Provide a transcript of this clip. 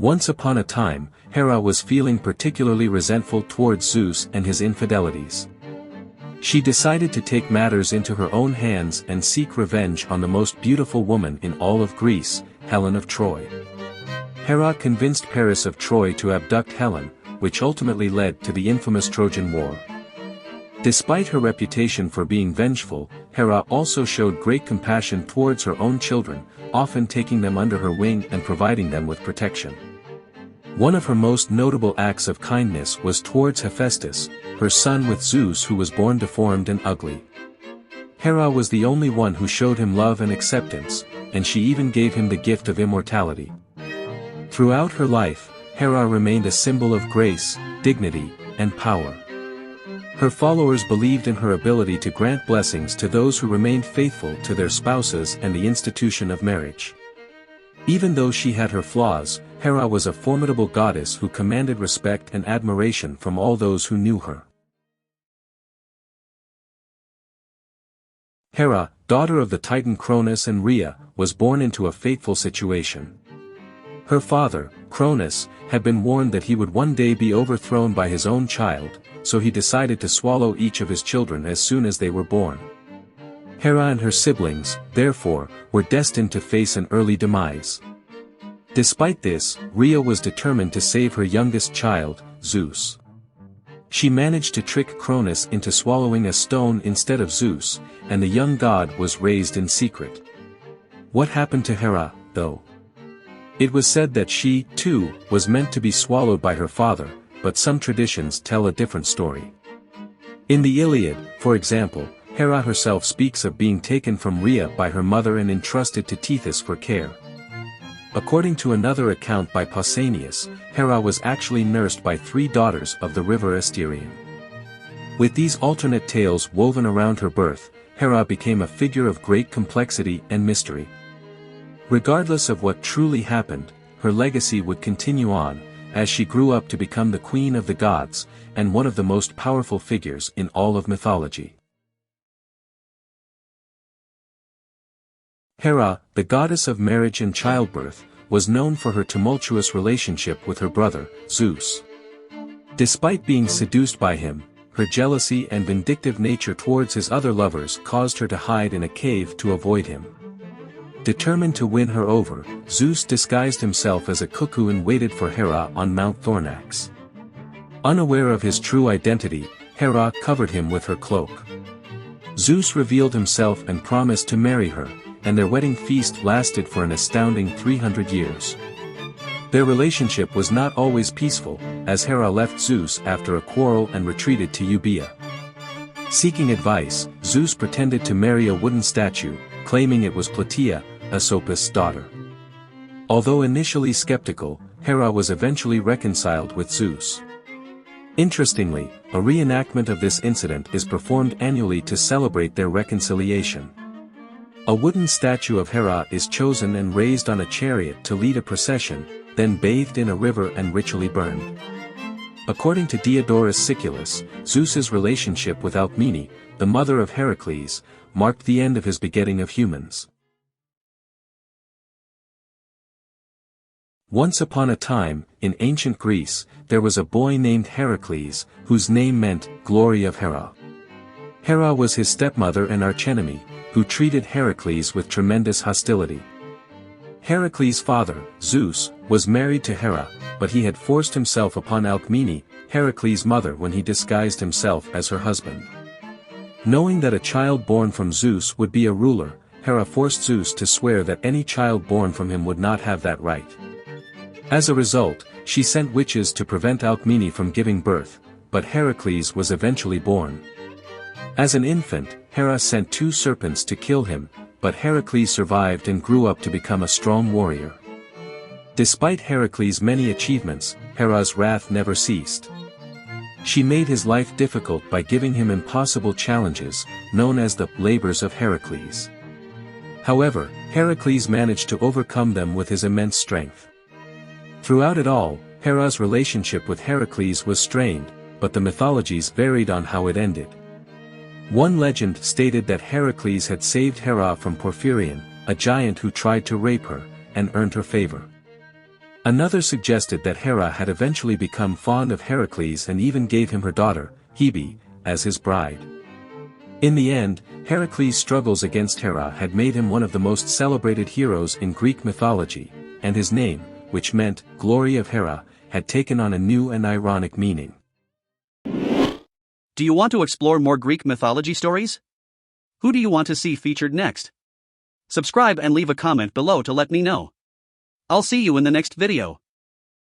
Once upon a time, Hera was feeling particularly resentful towards Zeus and his infidelities. She decided to take matters into her own hands and seek revenge on the most beautiful woman in all of Greece, Helen of Troy. Hera convinced Paris of Troy to abduct Helen, which ultimately led to the infamous Trojan War. Despite her reputation for being vengeful, Hera also showed great compassion towards her own children, often taking them under her wing and providing them with protection. One of her most notable acts of kindness was towards Hephaestus, her son with Zeus, who was born deformed and ugly. Hera was the only one who showed him love and acceptance, and she even gave him the gift of immortality. Throughout her life, Hera remained a symbol of grace, dignity, and power. Her followers believed in her ability to grant blessings to those who remained faithful to their spouses and the institution of marriage. Even though she had her flaws, Hera was a formidable goddess who commanded respect and admiration from all those who knew her. Hera, daughter of the Titan Cronus and Rhea, was born into a fateful situation. Her father, Cronus, had been warned that he would one day be overthrown by his own child, so he decided to swallow each of his children as soon as they were born. Hera and her siblings, therefore, were destined to face an early demise. Despite this, Rhea was determined to save her youngest child, Zeus. She managed to trick Cronus into swallowing a stone instead of Zeus, and the young god was raised in secret. What happened to Hera, though? It was said that she, too, was meant to be swallowed by her father, but some traditions tell a different story. In the Iliad, for example, Hera herself speaks of being taken from Rhea by her mother and entrusted to Tethys for care. According to another account by Pausanias, Hera was actually nursed by 3 daughters of the river Asterion. With these alternate tales woven around her birth, Hera became a figure of great complexity and mystery. Regardless of what truly happened, her legacy would continue on, as she grew up to become the queen of the gods, and one of the most powerful figures in all of mythology. Hera, the goddess of marriage and childbirth, was known for her tumultuous relationship with her brother, Zeus. Despite being seduced by him, her jealousy and vindictive nature towards his other lovers caused her to hide in a cave to avoid him. Determined to win her over, Zeus disguised himself as a cuckoo and waited for Hera on Mount Thornax. Unaware of his true identity, Hera covered him with her cloak. Zeus revealed himself and promised to marry her, and their wedding feast lasted for an astounding 300 years. Their relationship was not always peaceful, as Hera left Zeus after a quarrel and retreated to Euboea. Seeking advice, Zeus pretended to marry a wooden statue, claiming it was Plataea, Asopus' daughter. Although initially skeptical, Hera was eventually reconciled with Zeus. Interestingly, a reenactment of this incident is performed annually to celebrate their reconciliation. A wooden statue of Hera is chosen and raised on a chariot to lead a procession, then bathed in a river and ritually burned. According to Diodorus Siculus, Zeus's relationship with Alcmene, the mother of Heracles, marked the end of his begetting of humans. Once upon a time, in ancient Greece, there was a boy named Heracles, whose name meant, glory of Hera. Hera was his stepmother and archenemy, who treated Heracles with tremendous hostility. Heracles' father, Zeus, was married to Hera, but he had forced himself upon Alcmene, Heracles' mother, when he disguised himself as her husband. Knowing that a child born from Zeus would be a ruler, Hera forced Zeus to swear that any child born from him would not have that right. As a result, she sent witches to prevent Alcmene from giving birth, but Heracles was eventually born. As an infant, Hera sent 2 serpents to kill him, but Heracles survived and grew up to become a strong warrior. Despite Heracles' many achievements, Hera's wrath never ceased. She made his life difficult by giving him impossible challenges, known as the labors of Heracles. However, Heracles managed to overcome them with his immense strength. Throughout it all, Hera's relationship with Heracles was strained, but the mythologies varied on how it ended. One legend stated that Heracles had saved Hera from Porphyrion, a giant who tried to rape her, and earned her favor. Another suggested that Hera had eventually become fond of Heracles and even gave him her daughter, Hebe, as his bride. In the end, Heracles' struggles against Hera had made him one of the most celebrated heroes in Greek mythology, and his name, which meant, glory of Hera, had taken on a new and ironic meaning. Do you want to explore more Greek mythology stories? Who do you want to see featured next? Subscribe and leave a comment below to let me know. I'll see you in the next video.